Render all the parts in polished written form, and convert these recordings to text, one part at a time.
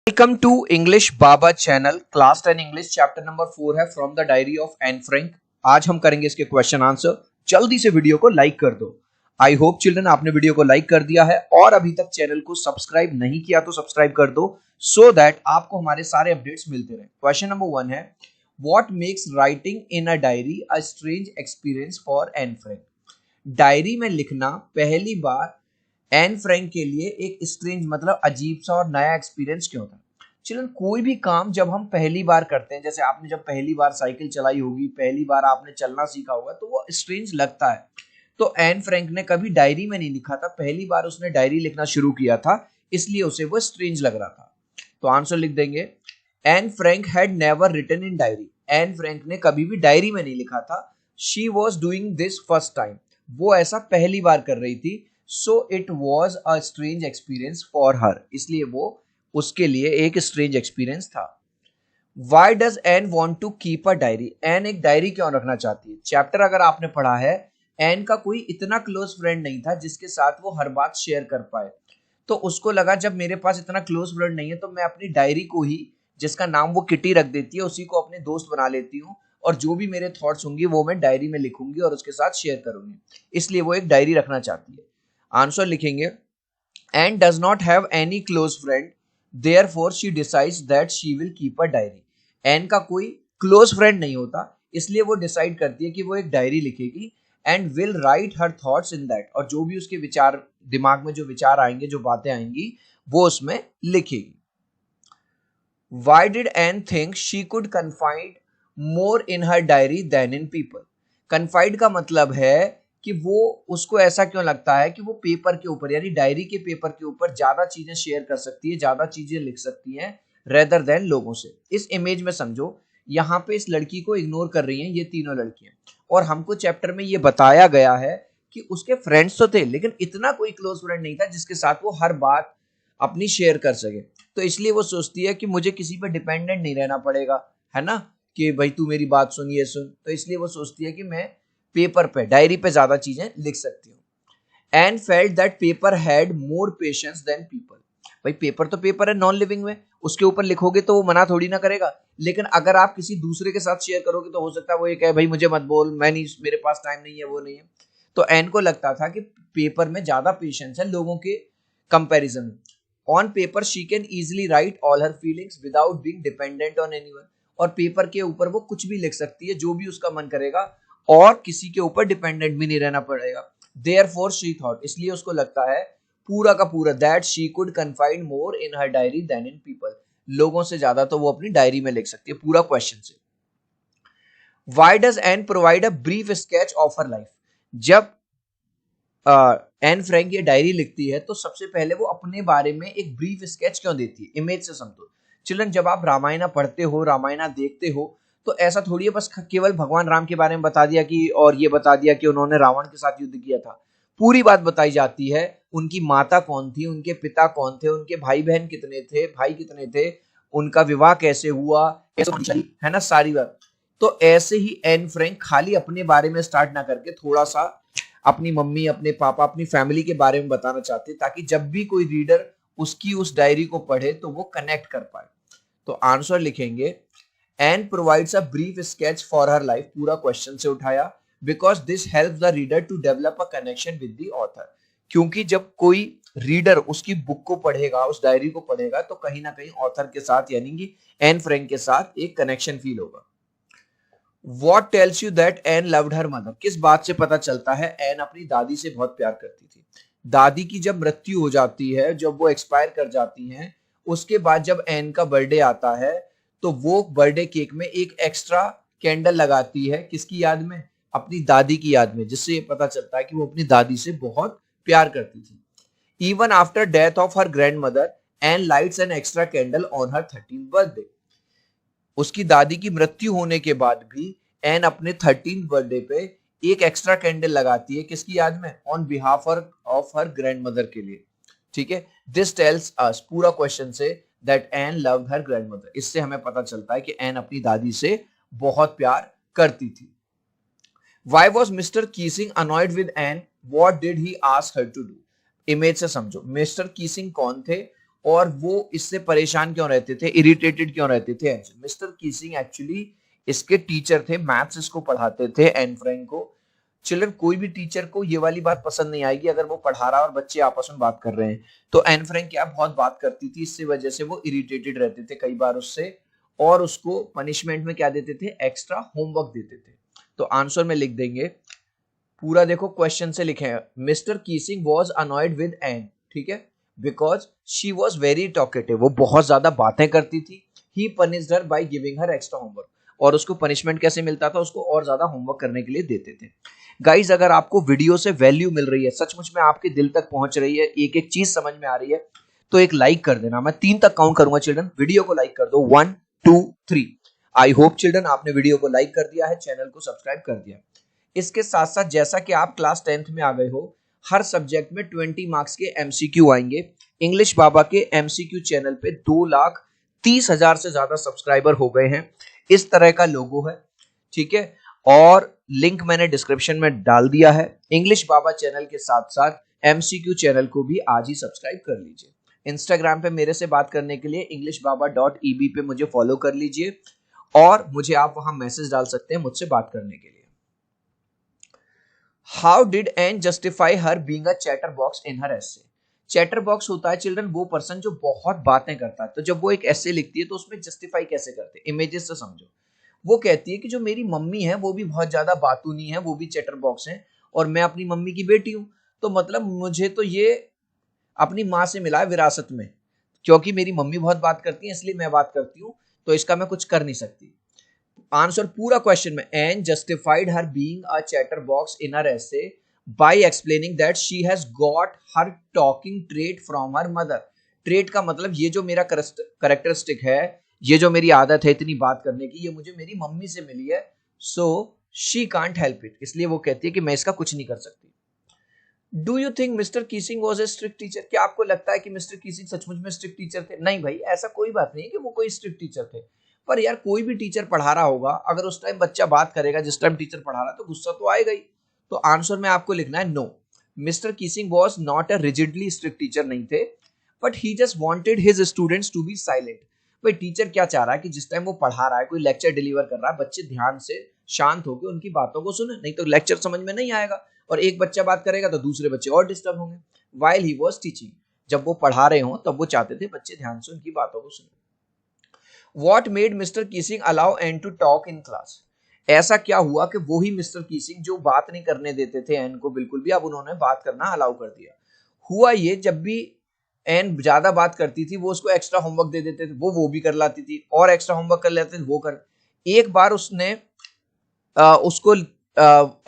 Welcome to English Baba channel. Class 10 English chapter number 4 है from the diary of Anne Frank. आज हम करेंगे इसके क्वेश्चन आंसर. जल्दी से वीडियो को लाइक कर दो. आई होप चिल्ड्रन आपने वीडियो को लाइक कर दिया है और अभी तक चैनल को सब्सक्राइब नहीं किया तो सब्सक्राइब कर दो सो दैट आपको हमारे सारे अपडेट्स मिलते रहे. क्वेश्चन नंबर 1 है What makes writing in a diary a strange experience for Anne Frank? Diary में लिखना पहली बार एन फ्रैंक के लिए एक स्ट्रेंज मतलब अजीब सा और नया एक्सपीरियंस क्यों था. चिल्ड्रन कोई भी काम जब हम पहली बार करते हैं, जैसे आपने जब पहली बार साइकिल चलाई होगी, पहली बार आपने चलना सीखा होगा, तो वो स्ट्रेंज लगता है. तो एन फ्रैंक ने कभी डायरी में नहीं लिखा था, पहली बार उसने डायरी लिखना शुरू किया था, इसलिए उसे वो स्ट्रेंज लग रहा था. तो आंसर लिख देंगे Anne Frank had never written in diary. Anne Frank ने कभी भी डायरी में नहीं लिखा था. She was doing this first time. वो ऐसा पहली बार कर रही थी. So it was a strange experience for her. इसलिए वो उसके लिए एक strange experience था. Why does Anne want to keep a diary? Anne एक डायरी क्यों रखना चाहती है? चैप्टर अगर आपने पढ़ा है, एन का कोई इतना क्लोज फ्रेंड नहीं था जिसके साथ वो हर बात शेयर कर पाए. तो उसको लगा जब मेरे पास इतना क्लोज फ्रेंड नहीं है तो मैं अपनी डायरी को ही, जिसका नाम वो किटी रख देती है, उसी को अपने दोस्त बना लेती हूँ और जो भी मेरे थॉट्स होंगे वो मैं डायरी में लिखूंगी और उसके साथ शेयर करूंगी. इसलिए वो एक डायरी रखना चाहती है. आंसर लिखेंगे and does not have any close friend therefore she decides that she will keep a diary. Anne का कोई क्लोज फ्रेंड नहीं होता, इसलिए वो डिसाइड करती है कि वो एक डायरी लिखेगी and will write her thoughts in that. और जो भी उसके विचार, दिमाग में जो विचार आएंगे, जो बातें आएंगी, वो उसमें लिखेगी. Why did Anne think she could confide more in her diary than in people. Confide का मतलब है कि वो उसको ऐसा क्यों लगता है कि वो पेपर के ऊपर, यानी डायरी के पेपर के ऊपर ज्यादा चीजें शेयर कर सकती है, ज्यादा चीजें लिख सकती हैं रेदर देन लोगों से. इस इमेज में समझो, यहाँ पे इस लड़की को इग्नोर कर रही हैं ये तीनों लड़कियां, और हमको चैप्टर में ये बताया गया है कि उसके फ्रेंड्स तो थे लेकिन इतना कोई क्लोज फ्रेंड नहीं था जिसके साथ वो हर बात अपनी शेयर कर सके. तो इसलिए वो सोचती है कि मुझे किसी पर डिपेंडेंट नहीं रहना पड़ेगा, है ना, कि भाई तू मेरी बात सुन, ये सुन. तो इसलिए वो सोचती है कि मैं पेपर पे, डायरी पे ज्यादा चीजें लिख सकती हूँ. And felt that paper had more patience than people. भाई पेपर तो पेपर है, नॉन लिविंग में, उसके ऊपर लिखोगे तो वो मना थोड़ी ना करेगा. लेकिन अगर आप किसी दूसरे के साथ शेयर करोगे तो हो सकता है वो ये कहे भाई मुझे मत बोल, मैं नहीं, मेरे पास टाइम नहीं है, वो नहीं है. तो एन को लगता था कि पेपर में ज्यादा पेशेंस है लोगों के कंपेरिजन में. On paper she can easily right all her feelings without being dependent on anyone. और पेपर के ऊपर वो कुछ भी लिख सकती है, जो भी उसका मन करेगा, और किसी के ऊपर डिपेंडेंट भी नहीं रहना पड़ेगा. देयरफॉर शी थॉट, इसलिए उसको लगता है पूरा का पूरा, that she could confide more in her diary than in people. लोगों से ज्यादा तो वो अपनी डायरी में लिख सकती है पूरा क्वेश्चन से. Why does N provide a brief sketch of her life. जब एन फ्रैंक ये डायरी लिखती है तो सबसे पहले वो अपने बारे में एक ब्रीफ स्केच क्यों देती है. इमेज से समझो चिल्ड्रन, जब आप रामायण पढ़ते हो, रामायण देखते हो, तो ऐसा थोड़ी है बस केवल भगवान राम के बारे में बता दिया कि, और ये बता दिया कि उन्होंने रावण के साथ युद्ध किया था. पूरी बात बताई जाती है. उनकी माता कौन थी, उनके पिता कौन थे, उनके भाई बहन कितने थे, भाई कितने थे, उनका विवाह कैसे हुआ, है ना, सारी बात. तो ऐसे ही एन फ्रैंक खाली अपने बारे में स्टार्ट ना करके थोड़ा सा अपनी मम्मी, अपने पापा, अपनी फैमिली के बारे में बताना चाहते, ताकि जब भी कोई रीडर उसकी उस डायरी को पढ़े तो वो कनेक्ट कर पाए. तो आंसर लिखेंगे and provides a brief sketch for her life. पूरा क्वेश्चन से उठाया. Because this helps the reader to develop a connection with the author. क्योंकि जब कोई रीडर उसकी बुक को पढ़ेगा, उस डायरी को पढ़ेगा, तो कहीं ना कहीं ऑथर के साथ, यानी कि एन फ्रैंक के साथ एक कनेक्शन फील होगा. What tells you that Anne loved her mother? किस बात से पता चलता है एन अपनी दादी से बहुत प्यार करती थी. दादी की जब मृत्यु हो जाती है, जब वो एक्सपायर कर जाती हैं, उसके बाद जब एन का बर्थडे आता है तो वो बर्थडे केक में एक एक्स्ट्रा कैंडल लगाती है. किसकी याद में? अपनी दादी की याद में, जिससे ये पता चलता है कि वो अपनी दादी से बहुत प्यार करती थी. Even after death of her grandmother Anne lights an extra candle on her 13th birthday. उसकी दादी की मृत्यु होने के बाद भी एन अपने 13th बर्थडे पे एक एक्स्ट्रा कैंडल लगाती है. किसकी याद में? On behalf of her grand mother के लिए. ठीक है. दिस टेल्स अस, पूरा क्वेश्चन से, that N loved her grand mother. इससे हमें पता चलता है कि एन अपनी दादी से बहुत प्यार करती थी. Why was mister Keesing annoyed with Anne, what did he ask her to do. Image से समझो, मिस्टर कीसिंग कौन थे और वो इससे परेशान क्यों रहते थे, इरिटेटेड क्यों रहते थे? मिस्टर कीसिंग एक्चुअली इसके टीचर थे, मैथ्स इसको पढ़ाते थे एन फ्रैंक को। चिल्ड्रन, कोई भी टीचर को ये वाली बात पसंद नहीं आएगी अगर वो पढ़ा रहा है और बच्चे आपस में बात कर रहे हैं। तो एन फ्रैंक क्या बहुत बात करती थी, इससे वजह से वो इरिटेटेड रहते थे कई बार उससे, और उसको पनिशमेंट में क्या देते थे, एक्स्ट्रा होमवर्क देते थे। तो आंसर में लिख देंगे पूरा, देखो क्वेश्चन से लिखे हैं, mister Keesing was annoyed with Anne, ठीक है, because she was very talkative, वो बहुत ज्यादा बातें करती थी। He punished her by giving her extra homework, और उसको पनिशमेंट कैसे मिलता था, उसको और ज्यादा होमवर्क करने के लिए देते थे। गाइज, अगर आपको वीडियो से वैल्यू मिल रही है, सचमुच में आपके दिल तक पहुंच रही है, एक एक चीज समझ में आ रही है, तो एक लाइक कर देना। मैं 3 तक काउंट करूंगा चिल्ड्रन, वीडियो को लाइक कर दो, 1 2 3। आई होप चिल्ड्रन आपने वीडियो को लाइक कर दिया है, चैनल को सब्सक्राइब कर दिया। इसके साथ साथ जैसा कि आप क्लास 10th में आ गए हो, हर सब्जेक्ट में 20 मार्क्स के एमसीक्यू आएंगे। इंग्लिश बाबा के एमसीक्यू चैनल पे 2,30,000 से ज्यादा सब्सक्राइबर हो गए हैं। इस तरह का लोगो है, ठीक है, और लिंक मैंने डिस्क्रिप्शन में डाल दिया है। इंग्लिश बाबा चैनल के साथ साथ एमसीक्यू चैनल को भी आज ही सब्सक्राइब कर लीजिए। इंस्टाग्राम पे मेरे से बात करने के लिए englishbaba.eb पे मुझे फॉलो कर लीजिए, और मुझे आप वहां मैसेज डाल सकते हैं मुझसे बात करने के लिए। How did an justify her being a chatterbox in her essay? Chatter box होता है चिल्ड्रन वो पर्सन जो बहुत बातें करता है। तो जब वो एक एसे लिखती है तो उसमें जस्टिफाई कैसे करते हैं, इमेजेस से समझो। वो कहती है कि जो मेरी मम्मी है वो भी बहुत ज्यादा बातूनी है, वो भी चैटर बॉक्स है, और मैं अपनी मम्मी की बेटी हूं, तो मतलब मुझे तो ये अपनी माँ से मिला है विरासत में, क्योंकि मेरी मम्मी बहुत बात करती है इसलिए मैं बात करती हूँ, तो इसका मैं कुछ कर नहीं सकती। आंसर पूरा क्वेश्चन में, Anne justified her being a chatterbox in her essay by explaining that she has got her talking trait from her mother. Trait का मतलब ये जो मेरा करेक्टरिस्टिक है, ये जो मेरी आदत है इतनी बात करने की, ये मुझे मेरी मम्मी से मिली है, so she can't help it, इसलिए वो कहती है कि मैं इसका कुछ नहीं कर सकती। Do you think mister Keesing was a strict teacher? क्या आपको लगता है कि मिस्टर कीसिंग सचमुच में स्ट्रिक्ट टीचर थे? नहीं भाई, ऐसा कोई बात नहीं है कि वो कोई स्ट्रिक्ट टीचर थे। पर यार, कोई भी टीचर पढ़ा रहा होगा, अगर उस टाइम बच्चा बात करेगा जिस टाइम टीचर पढ़ा रहा है, तो गुस्सा तो आएगा ही। तो आंसर में आपको लिखना है no, mister Keesing was not a rigidly strict teacher नहीं थे, but he just wanted his students to be silent. भाई, टीचर क्या चाह रहा है कि जिस टाइम वो पढ़ा रहा है, कोई लेक्चर डिलीवर कर रहा है, बच्चे ध्यान से शांत होकर उनकी बातों को सुने, नहीं तो लेक्चर समझ में नहीं आएगा, और एक बच्चा बात करेगा तो दूसरे बच्चे और डिस्टर्ब होंगे। वाइल ही वॉज टीचिंग, जब वो पढ़ा रहे हो तब वो चाहते थे बच्चे ध्यान से उनकी बातों को सुने। What made mister Keesing allow Anne to talk in class? ऐसा क्या हुआ कि वो ही मिस्टर कीसिंग जो बात नहीं करने देते थे एन को बिल्कुल भी, अब उन्होंने बात करना अलाउ कर दिया। हुआ ये, जब भी एन ज्यादा बात करती थी वो उसको एक्स्ट्रा होमवर्क दे देते थे, वो भी कर लाती थी, और एक्स्ट्रा होमवर्क कर लेते थे वो कर। एक बार उसने उसको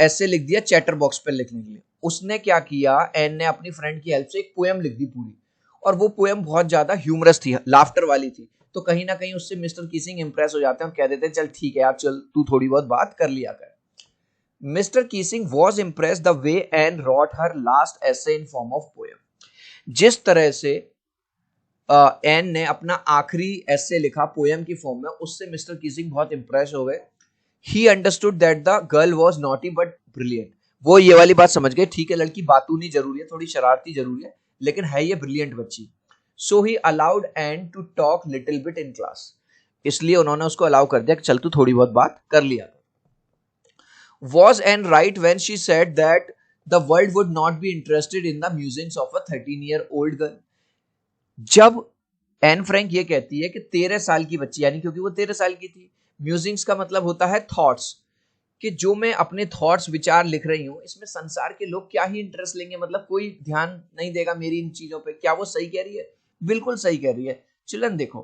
ऐसे लिख दिया चैटर बॉक्स पर लिखने के लिए। उसने क्या किया, एन ने अपनी फ्रेंड की हेल्प से एक पोएम लिख दी पूरी, और वो पोएम बहुत ज्यादा ह्यूमरस थी, लाफ्टर वाली थी। तो कहीं ना कहीं उससे मिस्टर कीसिंग इंप्रेस हो जाते हैं और कह देते हैं चल ठीक है यार, चल तू थोड़ी बहुत बात कर लिया कर। Mister Keesing was impress the way and wrote her last essay in form of poem. जिस तरह से एन ने अपना आखिरी एसे लिखा पोएम की फॉर्म में, उससे मिस्टर कीसिंग बहुत इंप्रेस हो गए। He understood that the girl was naughty but brilliant. वो ये वाली बात समझ गए, ठीक है लड़की बातूनी जरूरी है, थोड़ी शरारती जरूरी है, लेकिन है ये ब्रिलियंट बच्ची। So he allowed Anne to talk little bit in class, इसलिए उन्होंने उसको अलाउ कर दिया कि चल तू थोड़ी बहुत बात कर लिया। Was an right when she said that the world would not be interested in the musics of a 13-year-old girl? जब एन फ्रैंक ये कहती है कि 13 साल की बच्ची, यानी क्योंकि वो 13 साल की थी, म्यूजिक्स का मतलब होता है थॉट्स, कि जो मैं अपने थॉट्स विचार लिख रही हूँ इसमें संसार के लोग क्या ही इंटरेस्ट लेंगे, मतलब कोई ध्यान नहीं देगा मेरी इन चीजों पे। क्या वो सही कह रही है? बिल्कुल सही कह रही है। चिल्ड्रन देखो,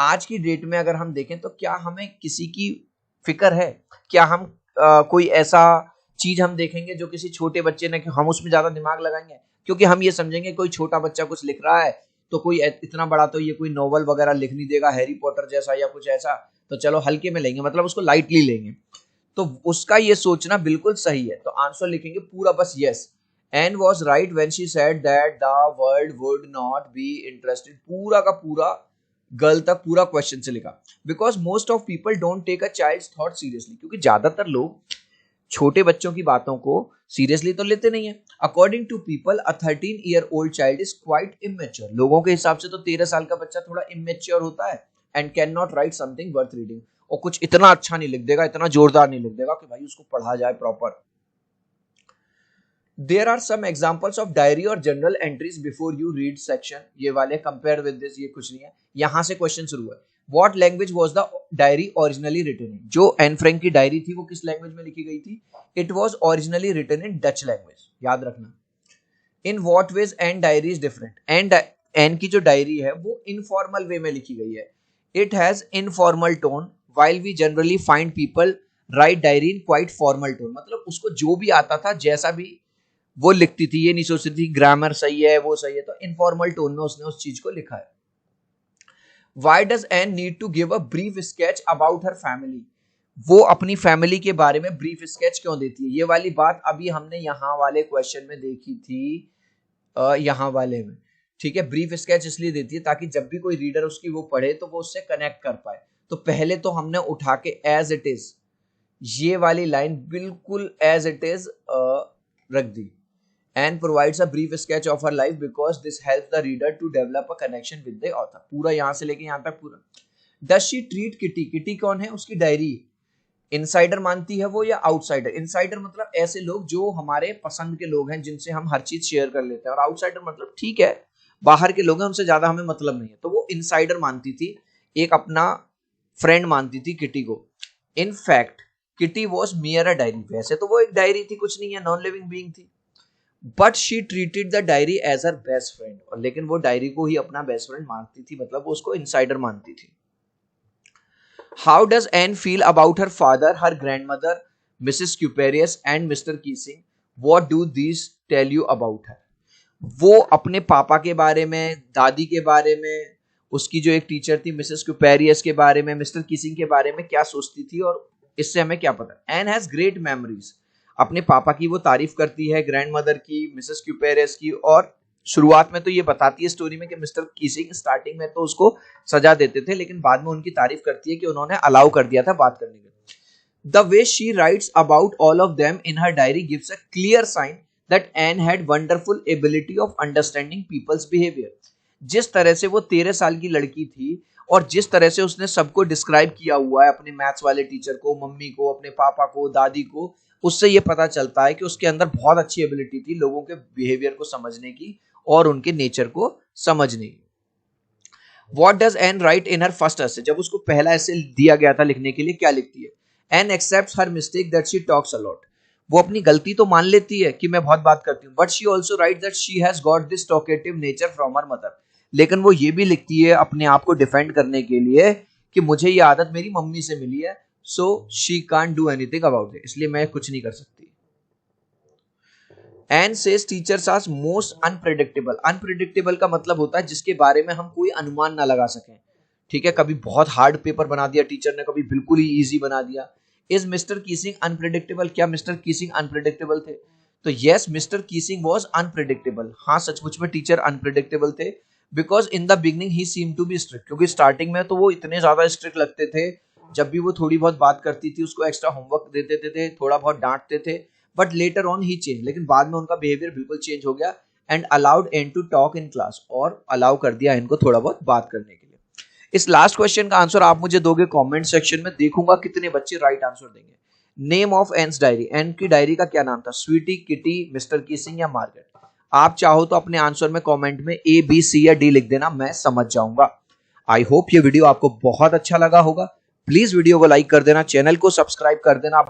आज की डेट में अगर हम देखें तो क्या हमें किसी की फिक्र है? क्या हम कोई ऐसा चीज हम देखेंगे जो किसी छोटे बच्चे ने, हम उसमें ज्यादा दिमाग लगाएंगे? क्योंकि हम ये समझेंगे कोई छोटा बच्चा कुछ लिख रहा है तो कोई इतना बड़ा तो ये कोई नॉवल वगैरह लिख नहीं देगा, हैरी पॉटर जैसा या कुछ ऐसा, तो चलो हल्के में लेंगे, मतलब उसको लाइटली लेंगे। तो उसका ये सोचना बिल्कुल सही है। तो आंसर लिखेंगे पूरा बस yes, Anne was right when she said that the world would not be interested, पूरा का पूरा गर्ल तक पूरा क्वेश्चन से लिखा। Because most of people don't take a child's thought seriously, क्योंकि ज्यादातर लोग छोटे बच्चों की बातों को सीरियसली तो लेते नहीं है। According to people a 13-year-old child is quite immature. लोगों के हिसाब से तो 13 साल का बच्चा थोड़ा इमेच्योर होता है and can not right something worth reading. और कुछ इतना अच्छा नहीं लिख देगा, इतना जोरदार नहीं लिख देगा कि भाई उसको पढ़ा जाए proper. There are some examples of diary और journal entries before you read section। ये वाले compare with this, ये कुछ नहीं है। यहां से क्वेश्चन शुरू है। What language was the diary originally written in? जो एन फ्रैंक की डायरी थी वो किस लैंग्वेज में लिखी गई थी? It was originally written in Dutch language। याद रखना। In what ways Anne diary is different? Anne की जो डायरी है वो इनफॉर्मल वे में लिखी गई है। It has informal tone while we generally find people write diary in quite formal tone। मतलब उसको जो भी आता था, जैसा भी वो लिखती थी, ये नहीं सोचती थी ग्रामर सही है वो सही है, तो इनफॉर्मल टोन में उसने उस चीज को लिखा है। Why does Anne need to give a brief sketch about her family? वो अपनी फैमिली के बारे में ब्रीफ स्केच क्यों देती है? ये वाली बात अभी हमने यहाँ वाले क्वेश्चन में देखी थी, यहाँ वाले में, ठीक है। ब्रीफ स्केच इसलिए देती है ताकि जब भी कोई रीडर उसकी वो पढ़े तो वो उससे कनेक्ट कर पाए। तो पहले तो हमने उठा के एज इट इज, ये वाली लाइन बिल्कुल एज इट इज रख दी। And provides a brief sketch of her life because this helps the reader to develop a connection with the author। पूरा यहाँ से लेके यहाँ तक पूरा। Does she treat Kitty? Kitty कौन है? उसकी डायरी। इनसाइडर मानती है वो या आउटसाइडर? इनसाइडर मतलब ऐसे लोग जो हमारे पसंद के लोग हैं, जिनसे हम हर चीज शेयर कर लेते हैं। और आउटसाइडर मतलब ठीक है, बाहर के लोग हैं, उनसे ज्यादा हमें मतलब नहीं है। तो वो इनसाइडर मानती थी, एक अपना फ्रेंड मानती थी किटी को। In fact Kitty was mere a diary. वैसे तो वो एक डायरी थी, कुछ नहीं है, नॉन लिविंग बीइंग थी। But she treated the diary as her best friend. और लेकिन वो डायरी को ही अपना बेस्ट फ्रेंड मानती थी, मतलब वो उसको इनसाइडर मानती थी। How does Anne feel about her father, her grandmother, missus Kuperus and mister Keesing? What do these tell you about her? वो अपने पापा के बारे में, दादी के बारे में, उसकी जो एक टीचर थी मिसेस क्यूपेरियस के बारे में, मिस्टर कीसिंग के बारे में क्या सोचती थी, और इससे हमें क्या पता? Anne has great memories. अपने पापा की वो तारीफ करती है, ग्रैंडमदर की, मिसेस क्यूपेरियस की। और शुरुआत में तो ये बताती है स्टोरी में कि मिस्टर कीसिंग स्टार्टिंग में तो उसको सजा देते थे, लेकिन बाद में उनकी तारीफ करती है कि उन्होंने अलाउ कर दिया था बात करने के। The way she writes about all of them in her diary gives a clear sign that Anne had wonderful ability of understanding people's behaviour. जिस तरह से वो 13 साल की लड़की थी और जिस तरह से उसने सबको डिस्क्राइब किया हुआ है, अपने मैथ्स वाले टीचर को, मम्मी को, अपने पापा को, दादी को, उससे ये पता चलता है कि उसके अंदर बहुत अच्छी एबिलिटी थी लोगों के बिहेवियर को समझने की और उनके नेचर को समझने की। What does Anne write in her first essay? जब उसको पहला ऐसे दिया गया था लिखने के लिए, क्या लिखती है? Anne accepts her mistake that she talks a lot। वो अपनी गलती तो मान लेती है कि मैं बहुत बात करती हूँ, but she also writes that she has got this talkative nature from her mother। लेकिन वो ये भी लिखती है अपने आप को डिफेंड करने के लिए कि मुझे ये आदत मेरी मम्मी से मिली है, so she can't do anything about it। इसलिए मैं कुछ नहीं कर सकती। Anne says teachers are most unpredictable। Unpredictable का मतलब होता है जिसके बारे में हम कोई अनुमान ना लगा सकें, ठीक है। कभी बहुत हार्ड पेपर बना दिया टीचर ने, कभी बिल्कुल ही इजी बना दिया। Is mister Keesing unpredictable? क्या मिस्टर कीसिंग अनप्रिडिक्टेबल थे? तो yes, mister Keesing was unpredictable. हाँ, सचमुच में टीचर अनप्रिडिक्टेबल थे। Because in the beginning he seem to be strict. क्योंकि स्टार्टिंग में तो वो इतने ज्यादा स्ट्रिक्ट लगते थे, जब भी वो थोड़ी बहुत बात करती थी उसको एक्स्ट्रा होमवर्क दे देते थे, थोड़ा बहुत डांटते थे। But later on he change, लेकिन बाद में उनका बिहेवियर बिल्कुल चेंज हो गया। And allowed Anne to talk in class, और अलाउ कर दिया इनको थोड़ा बहुत बात करने के लिए। इस लास्ट क्वेश्चन का आंसर आप मुझे दोगे कमेंट सेक्शन में, देखूंगा कितने बच्चे राइट आंसर देंगे। Name of Anne's diary. Anne की डायरी का क्या नाम था? स्वीटी, किटी, मिस्टर कीसिंग या मार्गरेट? आप चाहो तो अपने आंसर में कमेंट में ए, बी, सी या डी लिख देना, मैं समझ जाऊंगा। आई होप ये वीडियो आपको बहुत अच्छा लगा होगा। प्लीज वीडियो को लाइक कर देना, चैनल को सब्सक्राइब कर देना।